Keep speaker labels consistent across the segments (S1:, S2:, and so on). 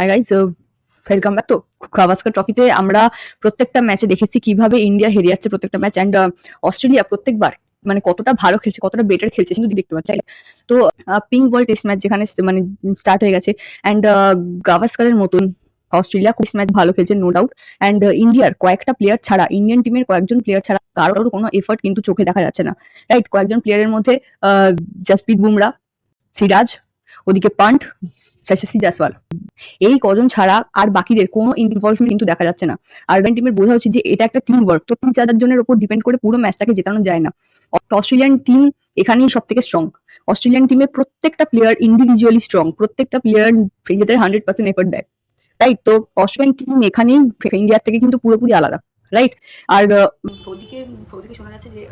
S1: Hi guys, welcome back. তো গাভাস্কার ট্রফিতে আমরা প্রত্যেকটা ম্যাচে দেখেছি কিভাবে ইন্ডিয়া হেরে যাচ্ছে প্রত্যেকটা ম্যাচ, অ্যান্ড অস্ট্রেলিয়া প্রত্যেকবার মানে কতটা ভালো খেলছে, কতটা বেটার খেলছে কিন্তু দেখতে পাচ্ছি। তো পিঙ্ক বল টেস্ট ম্যাচ যেখানে মানে স্টার্ট হয়ে গেছে, অ্যান্ড গাভাস্কারের মতন অস্ট্রেলিয়া টেস্ট ম্যাচ ভালো খেলছে নো ডাউট, অ্যান্ড ইন্ডিয়ার কয়েকটা প্লেয়ার ছাড়া, ইন্ডিয়ান টিমের কয়েকজন প্লেয়ার ছাড়া কারোর কোনো এফর্ট কিন্তু চোখে দেখা যাচ্ছে না, রাইট? কয়েকজন প্লেয়ারের মধ্যে জসপ্রীত বুমরা, সিরাজ, ওদিকে পান্ট, যশস্বী জয়সওয়াল, এই কজন ছাড়া আর বাকিদের কোনো ইনভলভমেন্ট কিন্তু দেখা যাচ্ছে না। আর্জেন্টিনার টিমের বোঝা উচিত যে এটা একটা টিম ওয়ার্ক, তো 3-4 জনের উপর ডিপেন্ড করে পুরো ম্যাচটাকে জেতানো যায় না। অস্ট্রেলিয়ান টিম এখানেই সব থেকে স্ট্রং। অস্ট্রেলিয়ান টিমের প্রত্যেকটা প্লেয়ার ইন্ডিভিজুয়ালি স্ট্রং, প্রত্যেকটা প্লেয়ার নিজেদের 100% এফর্ট দেয়, রাইট? তো অস্ট্রেলিয়ান টিম এখানেই ইন্ডিয়ার থেকে কিন্তু পুরোপুরি আলাদা, রাইট? আর ওদিকে ওদিকে শোনা যাচ্ছে যে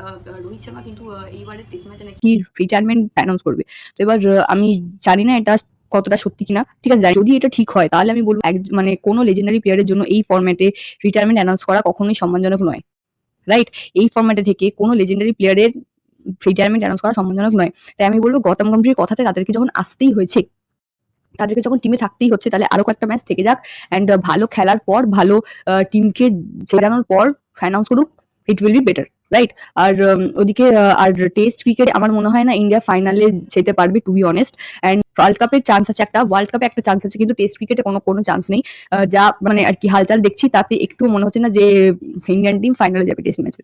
S1: রোহিত শর্মা কিন্তু এইবারের টেস্ট ম্যাচে নাকি রিটায়ারমেন্ট অ্যানাউন্স করবে। তো এবার আমি জানি না এটা কতটা সত্যি কিনা, ঠিক আছে? যদি এটা ঠিক হয় তাহলে আমি বলবো মানে কোনো লেজেন্ডারি প্লেয়ারের জন্য এই ফরম্যাটে রিটায়ারমেন্ট অ্যানাউন্স করা কখনোই সম্মানজনক নয়, রাইট? এই ফরম্যাটে থেকে কোনো লেজেন্ডারি প্লেয়ারের রিটায়ারমেন্ট অ্যানাউন্স করা সম্মানজনক নয়। তাই আমি বলবো গৌতম গম্ভীর কথাতে তাদেরকে যখন আসতেই হয়েছে, তাদেরকে যখন টিমে থাকতেই হচ্ছে, তাহলে আরো কয়েকটা ম্যাচ থেকে যাক, অ্যান্ড ভালো খেলার পর, ভালো টিমকে জেতানোর পর অ্যানাউন্স করুক, it will be better, right? আর ওদিকে আর টেস্ট ক্রিকেট আমার মনে হয় না ইন্ডিয়া ফাইনালে যেতে পারবে, to be honest. And world কাপের চান্স আছে, একটা ওয়ার্ল্ড কাপে একটা চান্স আছে, কিন্তু টেস্ট ক্রিকেটে কোনো চান্স নেই। যা মানে আর কি হালচাল দেখছি তাতে একটু মনে হচ্ছে না যে ইন্ডিয়ান টিম ফাইনালে যাবে টেস্ট ম্যাচে।